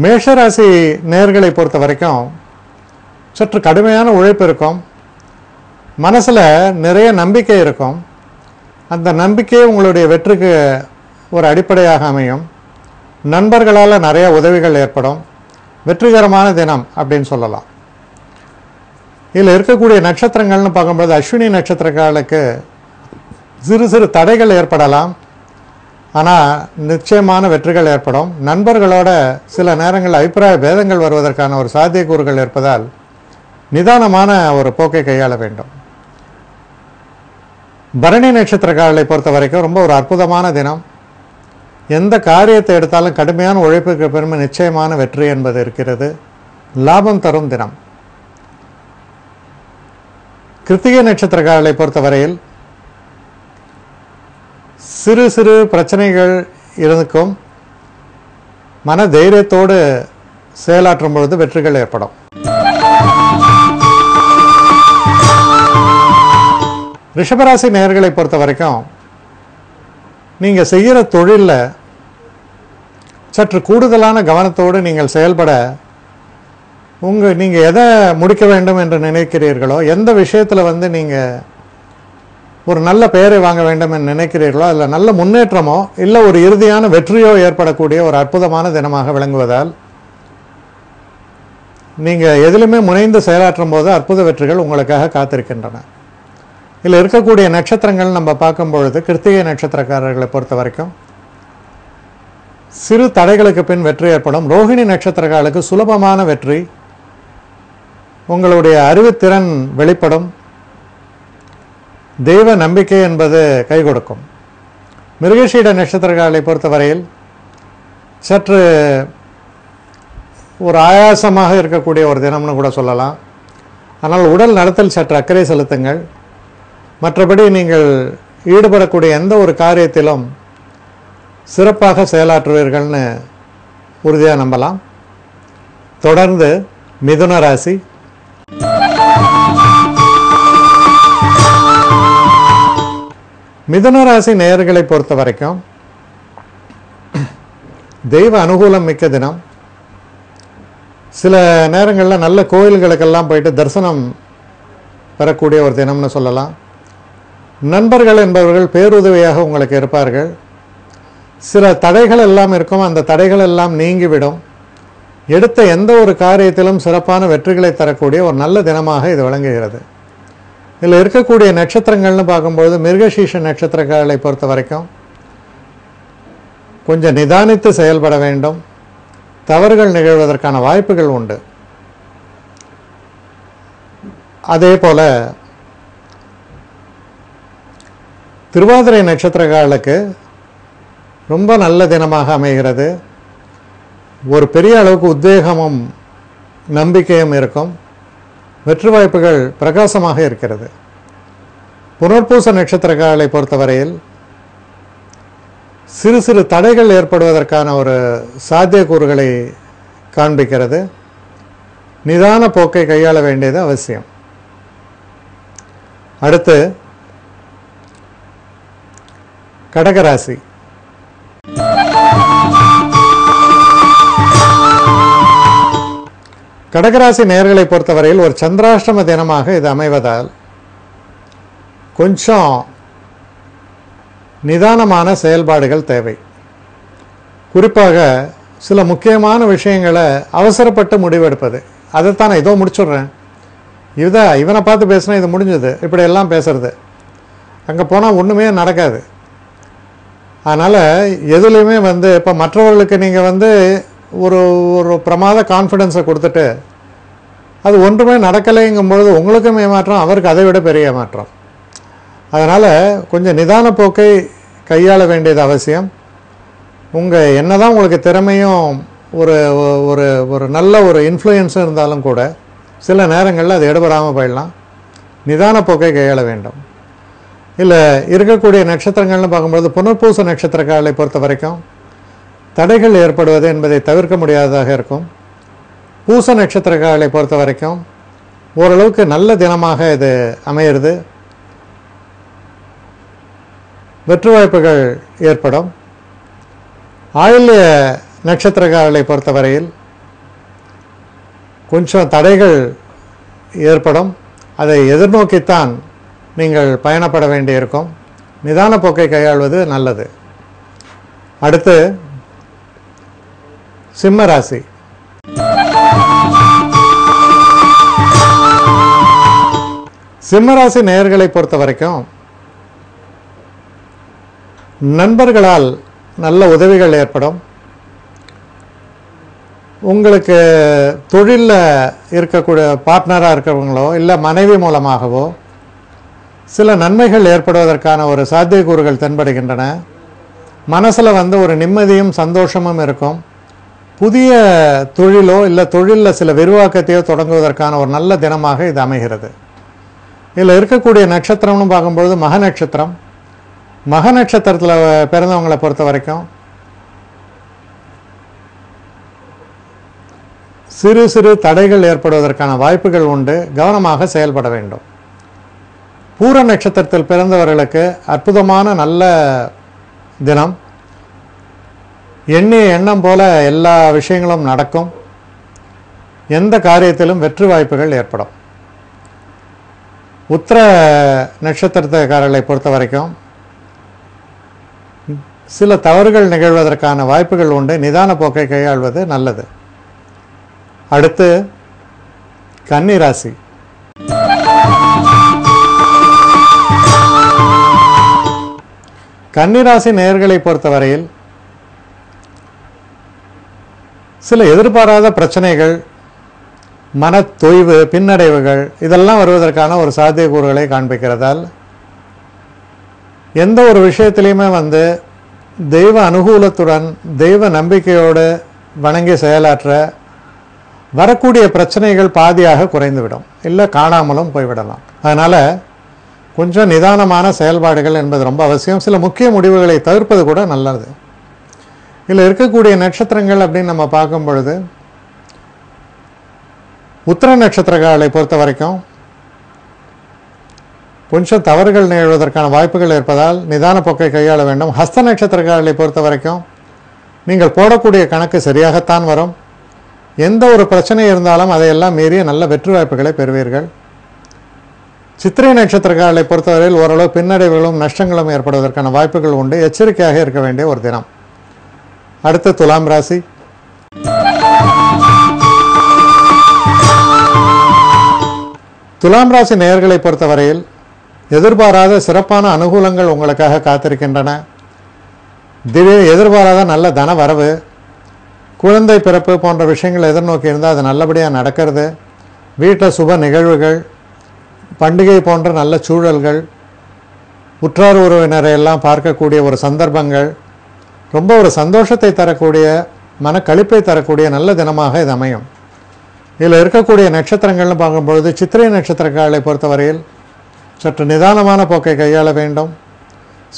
மேஷராசி நேயர்களை பொறுத்த வரைக்கும் சற்று கடுமையான உழைப்பு இருக்கும். மனசில் நிறைய நம்பிக்கை இருக்கும். அந்த நம்பிக்கையே உங்களுடைய வெற்றிக்கு ஒரு அடிப்படையாக அமையும். நண்பர்களால் நிறைய உதவிகள் ஏற்படும். வெற்றிகரமான தினம் அப்படின்னு சொல்லலாம். இதில் இருக்கக்கூடிய நட்சத்திரங்கள்னு பார்க்கும்போது அஸ்வினி நட்சத்திரக்காரர்களுக்கு சிறு சிறு தடைகள் ஏற்படலாம். ஆனால் நிச்சயமான வெற்றிகள் ஏற்படும். நண்பர்களோட சில நேரங்களில் அபிப்பிராய பேதங்கள் வருவதற்கான ஒரு சாத்தியக்கூறுகள் இருப்பதால் நிதானமான ஒரு போக்கை கையாள வேண்டும். பரணி நட்சத்திரக்காரர்களை பொறுத்த வரைக்கும் ரொம்ப ஒரு அற்புதமான தினம். எந்த காரியத்தை எடுத்தாலும் கடுமையான உழைப்புக்கு பெருமை நிச்சயமான வெற்றி என்பது இருக்கிறது. லாபம் தரும் தினம். கிருத்திகை நட்சத்திரக்காரர்களை பொறுத்தவரையில் சிறு சிறு பிரச்சனைகள் இருக்கும். மன தைரியத்தோடு செயலாற்றும் பொழுது வெற்றிகள் ஏற்படும். ரிஷபராசி நேயர்களை பொறுத்த வரைக்கும் நீங்கள் செய்கிற தொழிலில் சற்று கூடுதலான கவனத்தோடு நீங்கள் செயல்பட நீங்கள் எதை முடிக்க வேண்டும் என்று நினைக்கிறீர்களோ, எந்த விஷயத்தில் நீங்கள் ஒரு நல்ல பெயரை வாங்க வேண்டும் என்று நினைக்கிறீர்களோ, அதில் நல்ல முன்னேற்றமோ இல்லை ஒரு இறுதியான வெற்றியோ ஏற்படக்கூடிய ஒரு அற்புதமான தினமாக விளங்குவதால் நீங்கள் எதிலுமே முனைந்து செயலாற்றும் போது அற்புத வெற்றிகள் உங்களுக்காக காத்திருக்கின்றன. இதில் இருக்கக்கூடிய நட்சத்திரங்கள் நம்ம பார்க்கும் பொழுது கிருத்திகை நட்சத்திரக்காரர்களை பொறுத்த வரைக்கும் சிறு தடைகளுக்கு பின் வெற்றி ஏற்படும். ரோஹிணி நட்சத்திரக்காரர்களுக்கு சுலபமான வெற்றி. உங்களுடைய அறிவுத்திறன் வெளிப்படும். தெய்வ நம்பிக்கை என்பது கை கொடுக்கும். மிருகசீட நட்சத்திரக்காரர்களை பொறுத்தவரையில் சற்று ஒரு ஆயாசமாக இருக்கக்கூடிய ஒரு தினம்னு கூட சொல்லலாம். ஆனால் உடல் நலத்தில் சற்று அக்கறை செலுத்துங்கள். மற்றபடி நீங்கள் ஈடுபடக்கூடிய எந்த ஒரு காரியத்திலும் சிறப்பாக செயலாற்றுவீர்கள்னு உறுதியாக நம்பலாம். தொடர்ந்து மிதுன ராசி. மிதுன ராசி நேயர்களை பொறுத்த வரைக்கும் தெய்வ அனுகூலம் மிக்க தினம். சில நேரங்களில் நல்ல கோயில்களுக்கெல்லாம் போயிட்டு தரிசனம் பெறக்கூடிய ஒரு தினம்னு சொல்லலாம். நண்பர்கள் என்பவர்கள் பேருதவியாக உங்களுக்கு இருப்பார்கள். சில தடைகள் எல்லாம் இருக்கும். அந்த தடைகள் எல்லாம் நீங்கிவிடும். எடுத்த எந்த ஒரு காரியத்திலும் சிறப்பான வெற்றிகளை தரக்கூடிய ஒரு நல்ல தினமாக இது விளங்குகிறது. இதில் இருக்கக்கூடிய நட்சத்திரங்கள்னு பார்க்கும்பொழுது மிருகசீஷ நட்சத்திரக்காரர்களை பொறுத்த வரைக்கும் கொஞ்சம் நிதானித்து செயல்பட வேண்டும். தவறுகள் நிகழ்வதற்கான வாய்ப்புகள் உண்டு. அதே போல திருவாதிரை நட்சத்திரக்காரர்களுக்கு ரொம்ப நல்ல தினமாக அமைகிறது. ஒரு பெரிய அளவுக்கு உத்வேகமும் நம்பிக்கையும் இருக்கும். வெற்றி வாய்ப்புகள் பிரகாசமாக இருக்கிறது. புனர்பூச நட்சத்திரக்காரர்களை பொறுத்தவரையில் சிறு சிறு தடைகள் ஏற்படுவதற்கான ஒரு சாத்தியக்கூறுகளை காண்பிக்கிறது. நிதான போக்கை கையாள வேண்டியது அவசியம். அடுத்து கடகராசி. கடகராசி நேயர்களை பொறுத்தவரையில் ஒரு சந்திராஷ்டம தினமாக இது அமைவதால் கொஞ்சம் நிதானமான செயல்பாடுகள் தேவை. குறிப்பாக சில முக்கியமான விஷயங்களை அவசரப்பட்டு முடிவெடுப்பது. அதைத்தான் நான் இதோ முடிச்சுடுறேன், இவனை பார்த்து பேசினா இது முடிஞ்சது, இப்படி எல்லாம் பேசுறது. அங்கே போனால் ஒன்றுமே நடக்காது. அதனால் எதுலேயுமே இப்போ மற்றவர்களுக்கு நீங்கள் ஒரு ஒரு பிரமாத கான்ஃபிடென்ஸை கொடுத்துட்டு அது ஒன்றுமே நடக்கலைங்கும்பொழுது உங்களுக்கும் ஏமாற்றம், அவருக்கு அதை விட பெரிய ஏமாற்றம். அதனால் கொஞ்சம் நிதான போக்கை கையாள வேண்டியது அவசியம். உங்கள் என்ன தான் உங்களுக்கு திறமையும் ஒரு ஒரு ஒரு நல்ல ஒரு இன்ஃப்ளூயன்ஸும் இருந்தாலும் கூட சில நேரங்களில் அது எடுபடாமல் போயிடலாம். நிதான போக்கை கையாள வேண்டும். இல்லை இருக்கக்கூடிய நட்சத்திரங்கள்னு பார்க்கும்போது புனர்பூச நட்சத்திரக்காரர்களை பொறுத்த வரைக்கும் தடைகள் ஏற்படுவது என்பதை தவிர்க்க முடியாததாக இருக்கும். பூச நட்சத்திரக்காரர்களை பொறுத்த வரைக்கும் ஓரளவுக்கு நல்ல தினமாக இது அமையிறது. வெற்றி வாய்ப்புகள் ஏற்படும். ஆயில்ய நட்சத்திரக்காரர்களை பொறுத்தவரையில் கொஞ்சம் தடைகள் ஏற்படும். அதை எதிர்நோக்கித்தான் நீங்கள் பயணப்பட வேண்டியிருக்கும். நிதான போக்கை கையாள்வது நல்லது. அடுத்து சிம்ம ராசி. சிம்மராசி நேயர்களை பொறுத்த வரைக்கும் நண்பர்களால் நல்ல உதவிகள் ஏற்படும். உங்களுக்கு தொழிலில் இருக்கக்கூடிய பார்ட்னராக இருக்கிறவங்களோ இல்லை மனைவி மூலமாகவோ சில நன்மைகள் ஏற்படுவதற்கான ஒரு சாத்தியக்கூறுகள் தென்படுகின்றன. மனசில் ஒரு நிம்மதியும் சந்தோஷமும் இருக்கும். புதிய தொழிலோ இல்லை தொழிலில் சில விரிவாக்கத்தையோ தொடங்குவதற்கான ஒரு நல்ல தினமாக இது அமைகிறது. இதில் இருக்கக்கூடிய நட்சத்திரம்னு பார்க்கும்பொழுது மக நட்சத்திரம். மக நட்சத்திரத்தில் பிறந்தவங்களை பொறுத்த வரைக்கும் சிறு சிறு தடைகள் ஏற்படுவதற்கான வாய்ப்புகள் உண்டு. கவனமாக செயல்பட வேண்டும். பூர நட்சத்திரத்தில் பிறந்தவர்களுக்கு அற்புதமான நல்ல தினம். எண்ணிய எண்ணம் போல எல்லா விஷயங்களும் நடக்கும். எந்த காரியத்திலும் வெற்றி வாய்ப்புகள் ஏற்படும். உத்திர நட்சத்திரக்காரர்களை பொறுத்த வரைக்கும் சில தவறுகள் நிகழ்வதற்கான வாய்ப்புகள் உண்டு. நிதான போக்கை கையாள்வது நல்லது. அடுத்து கன்னி ராசி. கன்னி ராசி நேயர்களை பொறுத்தவரையில் சில எதிர்பாராத பிரச்சனைகள், மன தொய்வு, பின்னடைவுகள் இதெல்லாம் வருவதற்கான ஒரு சாத்தியக்கூறுகளை காண்பிக்கிறதால் எந்த ஒரு விஷயத்திலையுமே தெய்வ அனுகூலத்துடன் தெய்வ நம்பிக்கையோடு வணங்கி செயலாற்ற வரக்கூடிய பிரச்சனைகள் பாதியாக குறைந்துவிடும், இல்லை காணாமலும் போய்விடலாம். அதனால் கொஞ்சம் நிதானமான செயல்பாடுகள் என்பது ரொம்ப அவசியம். சில முக்கிய முடிவுகளை தவிர்ப்பது கூட நல்லது. இதில் இருக்கக்கூடிய நட்சத்திரங்கள் அப்படின்னு நம்ம பார்க்கும் பொழுது உத்திர நட்சத்திரக்காரர்களை பொறுத்த வரைக்கும் கொஞ்சம் தவறுகள் நிகழ்வதற்கான வாய்ப்புகள் இருப்பதால் நிதான போக்கை கையாள வேண்டும். ஹஸ்த நட்சத்திரக்காரர்களை பொறுத்த வரைக்கும் நீங்கள் போடக்கூடிய கணக்கு சரியாகத்தான் வரும். எந்த ஒரு பிரச்சனை இருந்தாலும் அதையெல்லாம் மீறிய நல்ல வெற்றி வாய்ப்புகளை பெறுவீர்கள். சித்திரை நட்சத்திரக்காரர்களை பொறுத்தவரையில் ஓரளவு பின்னடைவுகளும் நஷ்டங்களும் ஏற்படுவதற்கான வாய்ப்புகள் உண்டு. எச்சரிக்கையாக இருக்க வேண்டிய ஒரு தினம். அடுத்து துலாம் ராசி. துலாம் ராசி நேயர்களை பொறுத்தவரையில் எதிர்பாராத சிறப்பான அனுகூலங்கள் உங்களுக்காக காத்திருக்கின்றன. திடீர் எதிர்பாராத நல்ல தன வரவு, குழந்தை பிறப்பு போன்ற விஷயங்கள் எதிர்நோக்கி இருந்தால் அது நல்லபடியாக நடக்கிறது. வீட்டில் சுப நிகழ்வுகள், பண்டிகை போன்ற நல்ல சூழல்கள், உற்றார் உறவினரை எல்லாம் பார்க்கக்கூடிய ஒரு சந்தர்ப்பங்கள், ரொம்ப ஒரு சந்தோஷத்தை தரக்கூடிய மனக்களிப்பை தரக்கூடிய நல்ல தினமாக இது அமையும். இதில் இருக்கக்கூடிய நட்சத்திரங்கள்னு பார்க்கும்பொழுது சித்திரை நட்சத்திரக்காரர்களை பொறுத்தவரையில் சற்று நிதானமான போக்கை கையாள வேண்டும்.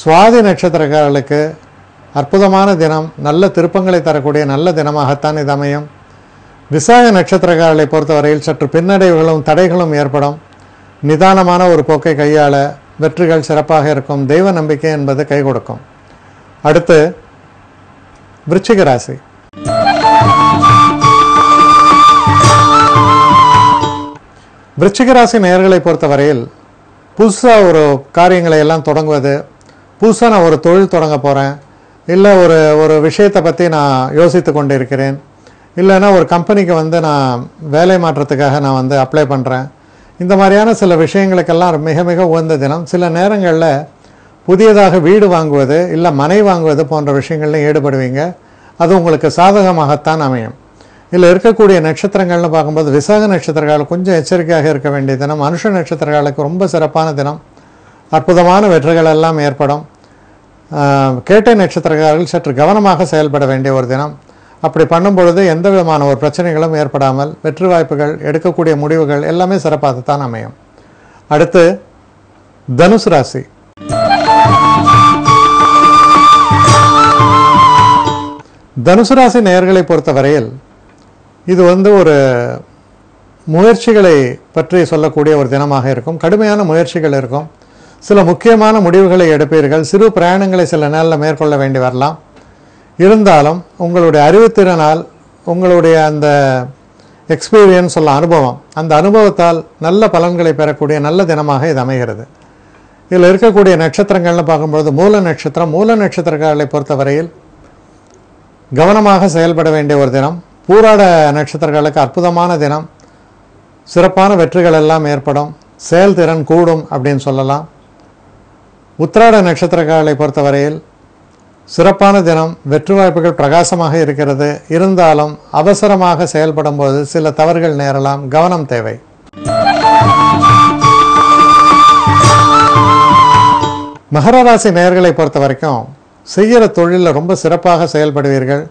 சுவாதி நட்சத்திரக்காரர்களுக்கு அற்புதமான தினம், நல்ல திருப்பங்களை தரக்கூடிய நல்ல தினமாகத்தான் இது அமையும். விசாக நட்சத்திரக்காரர்களை பொறுத்தவரையில் சற்று பின்னடைவுகளும் தடைகளும் ஏற்படும். நிதானமான ஒரு போக்கை கையாள வெற்றிகள் சிறப்பாக இருக்கும். தெய்வ நம்பிக்கை என்பது கை கொடுக்கும். அடுத்து விருச்சிக ராசி. விருச்சிக ராசி நேயர்களை பொறுத்தவரையில் புதுசாக ஒரு காரியங்களை எல்லாம் தொடங்குவது, புதுசாக நான் ஒரு தொழில் தொடங்க போகிறேன், இல்லை ஒரு விஷயத்தை பற்றி நான் யோசித்து கொண்டு இருக்கிறேன், இல்லைன்னா ஒரு கம்பெனிக்கு நான் வேலை மாற்றத்துக்காக நான் அப்ளை பண்ணுறேன், இந்த மாதிரியான சில விஷயங்களுக்கெல்லாம் மிக மிக உகந்த தினம். சில நேரங்களில் புதியதாக வீடு வாங்குவது இல்லை மனை வாங்குவது போன்ற விஷயங்கள்லையும் ஈடுபடுவீங்க. அது உங்களுக்கு சாதகமாகத்தான் அமையும். இதில் இருக்கக்கூடிய நட்சத்திரங்கள்னு பார்க்கும்போது விசாக நட்சத்திரக்காரர்கள் கொஞ்சம் எச்சரிக்கையாக இருக்க வேண்டிய தினம். அனுஷ நட்சத்திரக்காரர்களுக்கு ரொம்ப சிறப்பான தினம். அற்புதமான வெற்றிகள் எல்லாம் ஏற்படும். கேட்டை நட்சத்திரக்காரர்கள் சற்று கவனமாக செயல்பட வேண்டிய ஒரு தினம். அப்படி பண்ணும் பொழுது எந்த விதமான ஒரு பிரச்சனைகளும் ஏற்படாமல் வெற்றி வாய்ப்புகள், எடுக்கக்கூடிய முடிவுகள் எல்லாமே சிறப்பாகத்தான் அமையும். அடுத்து தனுசு ராசி. தனுசு ராசி நேயர்களை பொறுத்தவரையில் இது ஒரு முயற்சிகளை பற்றி சொல்லக்கூடிய ஒரு தினமாக இருக்கும். கடுமையான முயற்சிகள் இருக்கும். சில முக்கியமான முடிவுகளை எடுப்பீர்கள். சிறு பிரயாணங்களை சில நாளில் மேற்கொள்ள வேண்டி வரலாம். இருந்தாலும் உங்களுடைய அறிவுத்திறனால், உங்களுடைய அந்த எக்ஸ்பீரியன்ஸ் சொல்ல அனுபவம், அந்த அனுபவத்தால் நல்ல பலன்களை பெறக்கூடிய நல்ல தினமாக இது அமைகிறது. இதில் இருக்கக்கூடிய நட்சத்திரங்கள்னு பார்க்கும்பொழுது மூல நட்சத்திரம், மூல நட்சத்திரக்காரர்களை பொறுத்தவரையில் கவனமாக செயல்பட வேண்டிய ஒரு தினம். பூராட நட்சத்திரங்களுக்கு அற்புதமான தினம், சிறப்பான வெற்றிகள் எல்லாம் ஏற்படும், செயல்திறன் கூடும் அப்படின்னு சொல்லலாம். உத்திராட நட்சத்திரக்காரர்களை பொறுத்தவரையில் சிறப்பான தினம், வெற்றி வாய்ப்புகள் பிரகாசமாக இருக்கிறது. இருந்தாலும் அவசரமாக செயல்படும் போது சில தவறுகள் நேரலாம், கவனம் தேவை. மகர ராசி நேயர்களை பொறுத்த வரைக்கும் செய்கிற தொழிலில் ரொம்ப சிறப்பாக செயல்படுவீர்கள்.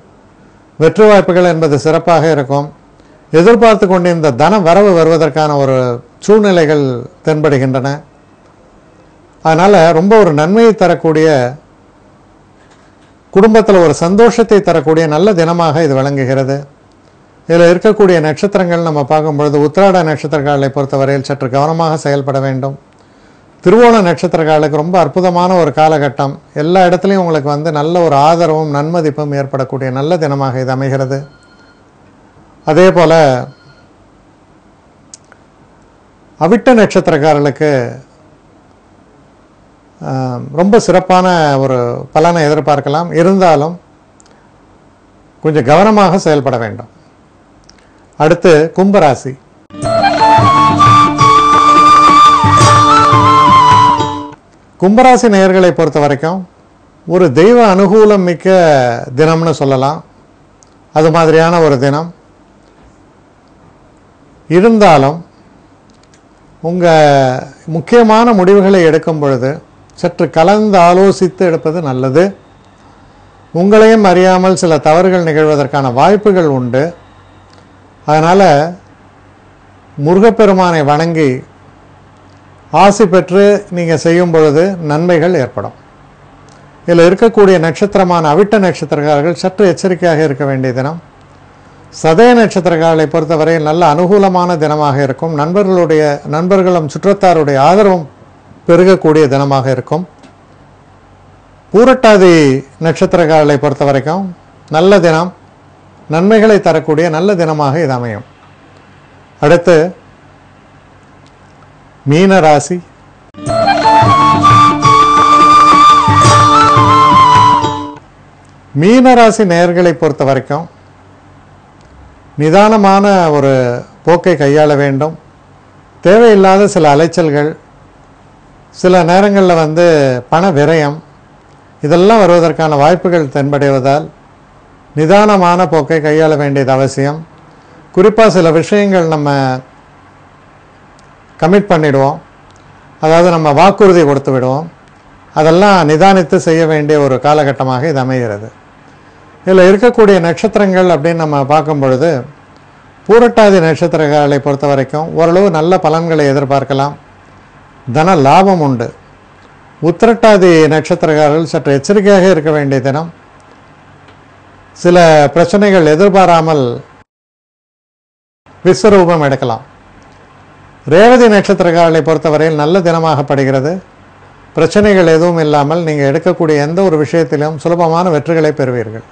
வெற்றி வாய்ப்புகள் என்பது சிறப்பாக இருக்கும். எதிர்பார்த்து கொண்டிருந்த தன வரவு வருவதற்கான ஒரு சூழ்நிலைகள் தென்படுகின்றன. அதனால் ரொம்ப ஒரு நன்மையை தரக்கூடிய, குடும்பத்தில் ஒரு சந்தோஷத்தை தரக்கூடிய நல்ல தினமாக இது விளங்குகிறது. இதில் இருக்கக்கூடிய நட்சத்திரங்கள் நம்ம பார்க்கும்பொழுது உத்திராட நட்சத்திரக்காரர்களை பொறுத்தவரையில் சற்று கவனமாக செயல்பட வேண்டும். திருவோண நட்சத்திரக்காரர்களுக்கு ரொம்ப அற்புதமான ஒரு காலகட்டம். எல்லா இடத்துலையும் உங்களுக்கு நல்ல ஒரு ஆதரவும் நன்மதிப்பும் ஏற்படக்கூடிய நல்ல தினமாக இது அமைகிறது. அதே போல் அவிட்ட நட்சத்திரக்காரர்களுக்கு ரொம்ப சிறப்பான ஒரு பலனை எதிர்பார்க்கலாம். இருந்தாலும் கொஞ்சம் கவனமாக செயல்பட வேண்டும். அடுத்து கும்பராசி. கும்பராசி நேயர்களை பொறுத்த வரைக்கும் ஒரு தெய்வ அனுகூலம் மிக்க தினம்னு சொல்லலாம். அது மாதிரியான ஒரு தினம். இருந்தாலும் உங்கள் முக்கியமான முடிவுகளை எடுக்கும் பொழுது சற்று கலந்து ஆலோசித்து எடுப்பது நல்லது. உங்களையும் அறியாமல் சில தவறுகள் நிகழ்வதற்கான வாய்ப்புகள் உண்டு. அதனால் முருகப்பெருமானை வணங்கி ஆசி பெற்று நீங்கள் செய்யும் பொழுது நன்மைகள் ஏற்படும். இதில் இருக்கக்கூடிய நட்சத்திரமான அவிட்ட நட்சத்திரக்காரர்கள் சற்று எச்சரிக்கையாக இருக்க வேண்டிய தினம். சதய நட்சத்திரக்காரர்களை பொறுத்தவரையில் நல்ல அனுகூலமான தினமாக இருக்கும். நண்பர்களும் சுற்றத்தாருடைய ஆதரவும் பெருகக்கூடிய தினமாக இருக்கும். பூரட்டாதி நட்சத்திரக்காரர்களை பொறுத்த வரைக்கும் நல்ல தினம், நன்மைகளை தரக்கூடிய நல்ல தினமாக இது அமையும். அடுத்து மீன ராசி. மீன ராசி நேயர்களை பொறுத்த வரைக்கும் நிதானமான ஒரு போக்கை கையாள வேண்டும். தேவையில்லாத சில அலைச்சல்கள், சில நேரங்களில் பண விரயம், இதெல்லாம் வருவதற்கான வாய்ப்புகள் தென்படுவதால் நிதானமான போக்கை கையாள வேண்டியது அவசியம். குறிப்பாக சில விஷயங்கள் நம்ம கமிட் பண்ணிடுவோம், அதாவது நம்ம வாக்குறுதி கொடுத்து விடுவோம். அதெல்லாம் நிதானித்து செய்ய வேண்டிய ஒரு காலகட்டமாக இது அமைகிறது. இதில் இருக்கக்கூடிய நட்சத்திரங்கள் அப்படின்னு நம்ம பார்க்கும் பொழுது பூரட்டாதி நட்சத்திரங்களை பொறுத்த வரைக்கும் ஓரளவு நல்ல பலன்களை எதிர்பார்க்கலாம். தன லாபம் உண்டு. உத்திரட்டாதி நட்சத்திரக்காரர்கள் சற்று எச்சரிக்கையாக இருக்க வேண்டிய தினம். சில பிரச்சனைகள் எதிர்பாராமல் விஸ்வரூபம் எடுக்கலாம். ரேவதி நட்சத்திரக்காரர்களை பொறுத்தவரையில் நல்ல தினமாகப்படுகிறது. பிரச்சனைகள் எதுவும் இல்லாமல் நீங்கள் எடுக்கக்கூடிய எந்த ஒரு விஷயத்திலும் சுலபமான வெற்றிகளை பெறுவீர்கள்.